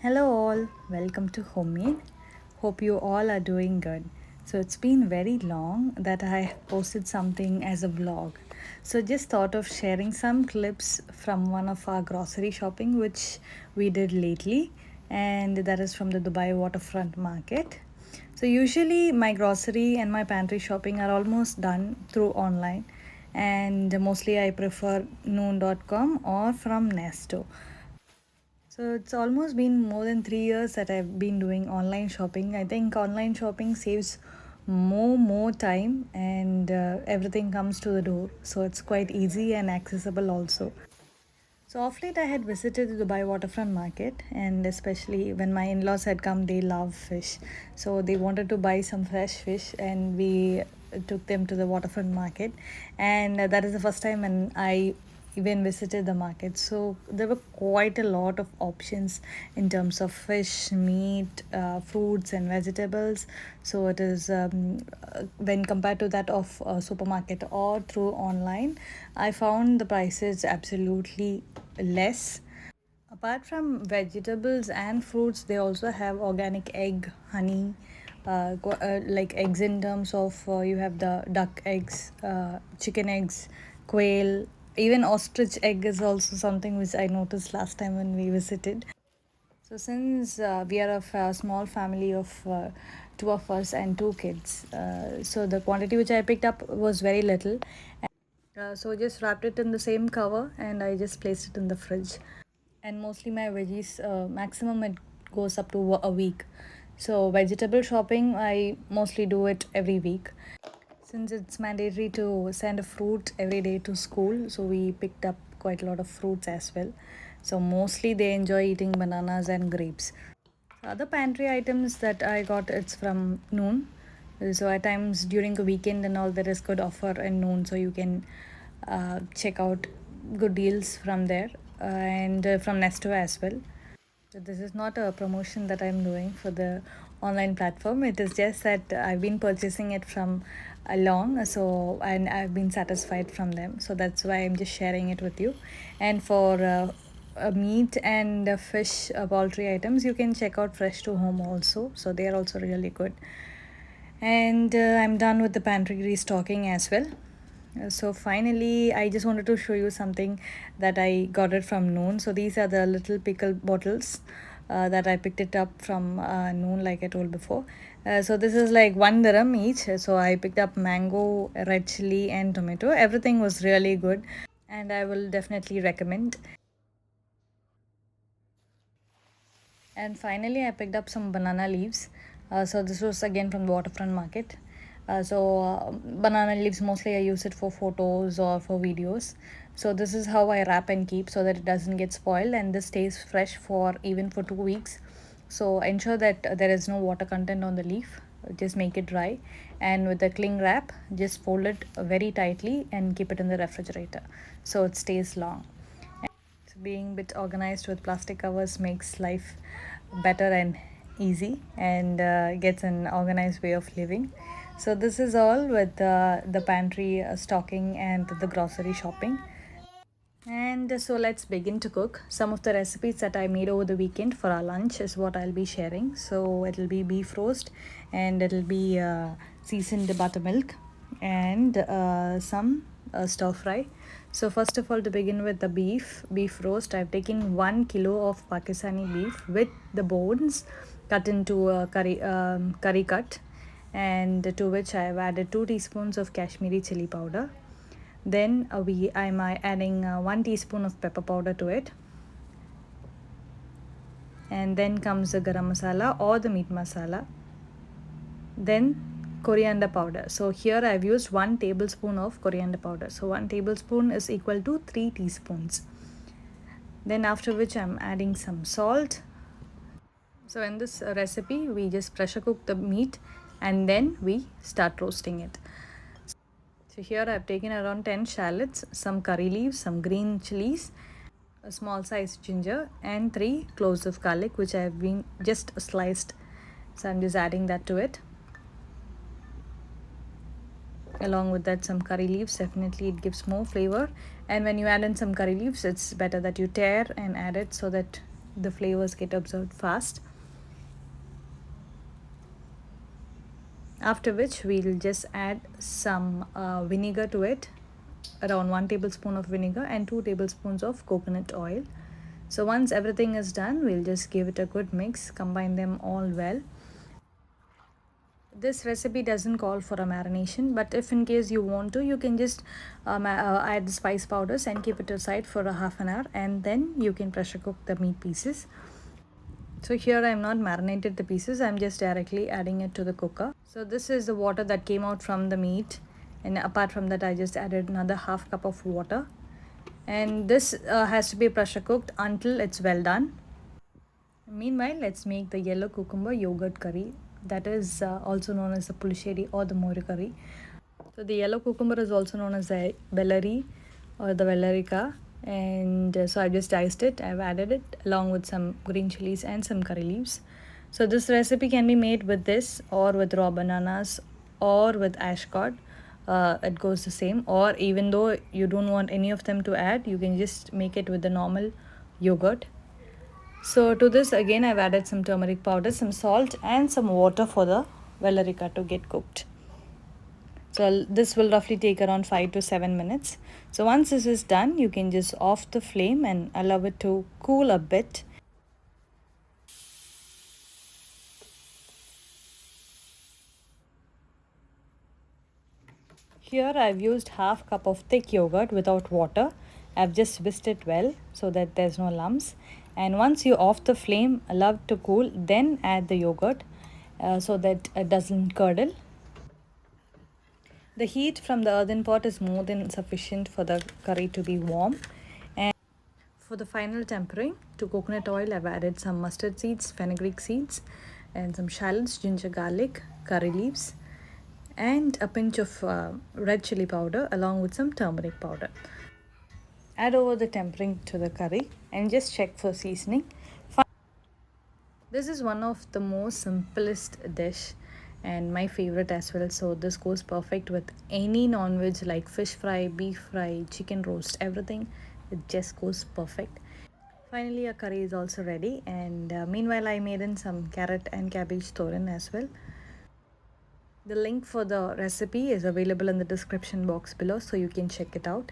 Hello, all. Welcome to Homemade. Hope you all are doing good. So, it's been very long that I have posted something as a vlog. So, just thought of sharing some clips from one of our grocery shopping which we did lately, and that is from the Dubai waterfront market. So, usually my grocery and my pantry shopping are almost done through online, and mostly I prefer noon.com or from Nesto. So it's almost been more than 3 years that I've been doing online shopping. I think online shopping saves more time and everything comes to the door. So it's quite easy and accessible also. So off late I had visited the Dubai waterfront market, and especially when my in-laws had come, they love fish. So they wanted to buy some fresh fish, and we took them to the waterfront market. And that is the first time when I even visited the market. So there were quite a lot of options in terms of fish, meat, fruits, and vegetables. So it is when compared to that of supermarket or through online, I found the prices absolutely less. Apart from vegetables and fruits, they also have organic egg, honey, like eggs in terms of you have the duck eggs, chicken eggs, quail, even ostrich egg is also something which I noticed last time when we visited. So since we are of a small family of two of us and two kids, so the quantity which I picked up was very little. So just wrapped it in the same cover and I just placed it in the fridge. And mostly my veggies, maximum it goes up to a week. So vegetable shopping, I mostly do it every week. Since it's mandatory to send a fruit every day to school, so we picked up quite a lot of fruits as well. So mostly they enjoy eating bananas and grapes. Other pantry items that I got, it's from Noon. So at times during the weekend and all, there is good offer in Noon, so you can check out good deals from there, and from Nesto as well. So this is not a promotion that I'm doing for the online platform. It is just that I've been purchasing it from long, so and I've been satisfied from them. So that's why I'm just sharing it with you. And for meat and fish, poultry items, you can check out Fresh to Home also. So they are also really good. And I'm done with the pantry restocking as well. So finally, I just wanted to show you something that I got it from Noon. So these are the little pickle bottles that I picked it up from Noon, like I told before. So this is like 1 dirham each. So I picked up mango, red chili, and tomato. Everything was really good, and I will definitely recommend. And finally, I picked up some banana leaves. So this was again from the waterfront market. Banana leaves mostly I use it for photos or for videos. So this is how I wrap and keep so that it doesn't get spoiled, and this stays fresh for even for 2 weeks. So ensure that there is no water content on the leaf. Just make it dry, and with the cling wrap, just fold it very tightly and keep it in the refrigerator so it stays long. So being a bit organized with plastic covers makes life better and easy, and gets an organized way of living. So this is all with the pantry stocking and the grocery shopping. And so let's begin to cook. Some of the recipes that I made over the weekend for our lunch is what I'll be sharing. So it'll be beef roast, and it'll be seasoned buttermilk, and some stir fry. So first of all, to begin with the beef roast, I've taken 1 kilo of Pakistani beef with the bones cut into a curry cut, and to which I've added 2 teaspoons of Kashmiri chili powder. Then I'm adding 1 teaspoon of pepper powder to it, and then comes the garam masala or the meat masala. Then coriander powder. So here I've used 1 tablespoon of coriander powder. So 1 tablespoon is equal to 3 teaspoons. Then after which I'm adding some salt. So in this recipe, we just pressure cook the meat and then we start roasting it. So here I've taken around 10 shallots, some curry leaves, some green chilies, a small sized ginger, and 3 cloves of garlic which I have been just sliced. So I'm just adding that to it. Along with that, some curry leaves, definitely it gives more flavor. And when you add in some curry leaves, it's better that you tear and add it so that the flavors get absorbed fast. After which we'll just add some vinegar to it, around 1 tablespoon of vinegar and 2 tablespoons of coconut oil. So once everything is done, we'll just give it a good mix, combine them all well. This recipe doesn't call for a marination, but if in case you want to, you can just add the spice powders and keep it aside for a half an hour, and then you can pressure cook the meat pieces. So here I'm not marinated the pieces, I'm just directly adding it to the cooker. So this is the water that came out from the meat, and apart from that I just added another half cup of water, and this has to be pressure cooked until it's well done. Meanwhile, let's make the yellow cucumber yogurt curry, that is also known as the Pullishery or the Mori curry. So the yellow cucumber is also known as the bellary or the Vellarica, and so I just diced it. I've added it along with some green chilies and some curry leaves. So this recipe can be made with this or with raw bananas or with ashcot. It goes the same, or even though you don't want any of them to add, you can just make it with the normal yogurt. So to this again I've added some turmeric powder, some salt and some water for the Vellarica to get cooked. So this will roughly take around 5 to 7 minutes. So once this is done, you can just off the flame and allow it to cool a bit. Here I've used half cup of thick yogurt without water. I've just whisked it well so that there's no lumps. And once you off the flame, allow it to cool, then add the yogurt so that it doesn't curdle. The heat from the earthen pot is more than sufficient for the curry to be warm. And for the final tempering, to coconut oil I've added some mustard seeds, fenugreek seeds and some shallots, ginger, garlic, curry leaves and a pinch of red chili powder along with some turmeric powder. Add over the tempering to the curry and just check for seasoning. This is one of the most simplest dish and my favorite as well, so this goes perfect with any non-veg like fish fry, beef fry, chicken roast, everything. It just goes perfect. Finally our curry is also ready, and meanwhile I made in some carrot and cabbage thoran as well. The link for the recipe is available in the description box below, so you can check it out.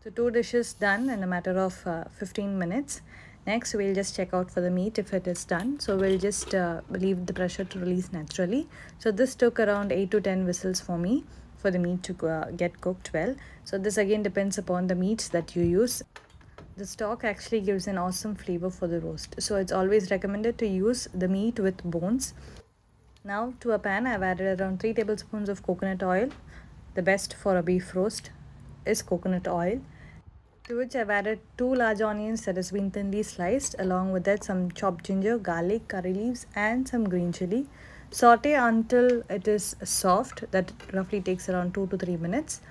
So 2 dishes done in a matter of 15 minutes. Next we'll just check out for the meat if it is done. So we'll just leave the pressure to release naturally. So this took around 8 to 10 whistles for me for the meat to get cooked well. So this again depends upon the meats that you use. The stock actually gives an awesome flavor for the roast. So it's always recommended to use the meat with bones. Now to a pan I've added around 3 tablespoons of coconut oil. The best for a beef roast is coconut oil. To which I've added 2 large onions that has been thinly sliced, along with that some chopped ginger, garlic, curry leaves and some green chili. Saute until it is soft. That roughly takes around 2 to 3 minutes.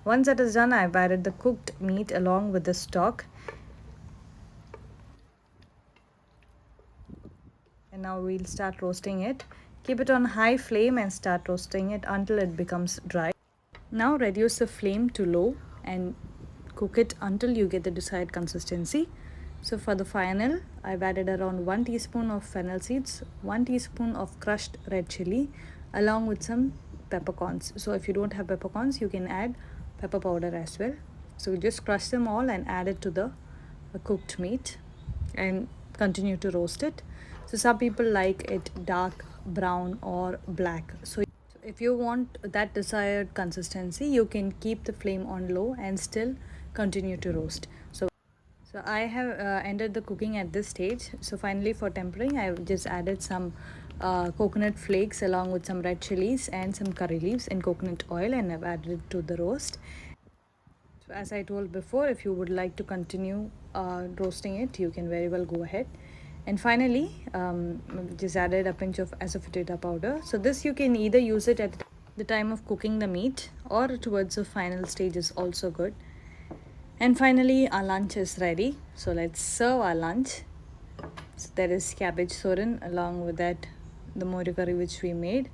Once that is done, I've added the cooked meat along with the stock. And now we'll start roasting it. Keep it on high flame and start roasting it until it becomes dry. Now reduce the flame to low and cook it until you get the desired consistency. So for the final, I've added around 1 teaspoon of fennel seeds, 1 teaspoon of crushed red chili along with some peppercorns. So if you don't have peppercorns, you can add pepper powder as well. So just crush them all and add it to the cooked meat and continue to roast it. So some people like it dark brown or black. So if you want that desired consistency, you can keep the flame on low and still continue to roast. So I have ended the cooking at this stage. So finally for tempering, I've just added some coconut flakes along with some red chilies and some curry leaves in coconut oil, and I've added it to the roast. So as I told before, if you would like to continue roasting it, you can very well go ahead. And finally, just added a pinch of asafoetida powder. So this you can either use it at the time of cooking the meat or towards the final stage is also good. And finally, our lunch is ready. So let's serve our lunch. So there is cabbage thoran, along with that the mori curry which we made.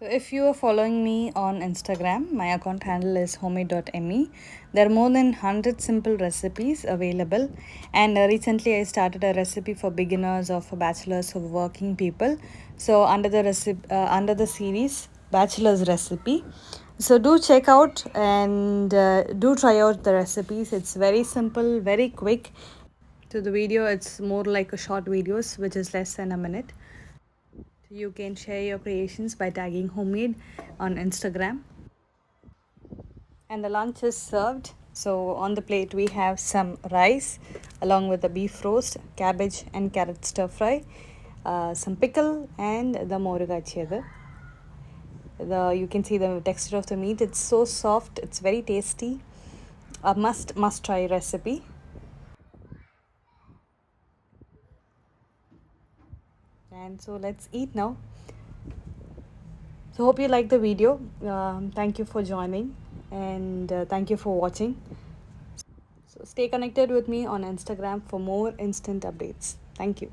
So if you are following me on Instagram, my account handle is homemade.me. There are more than 100 simple recipes available, and recently I started a recipe for beginners or for bachelors or working people. So under the series Bachelor's Recipe. So do check out and do try out the recipes. It's very simple, very quick. So the video, it's more like a short videos which is less than a minute. You can share your creations by tagging homemade on Instagram. And the lunch is served. So on the plate we have some rice along with the beef roast, cabbage and carrot stir fry, some pickle and the morugachi. The you can see the texture of the meat. It's so soft. It's very tasty. A must try recipe. And so let's eat now. So hope you like the video. Thank you for joining, and thank you for watching. So stay connected with me on Instagram for more instant updates. Thank you.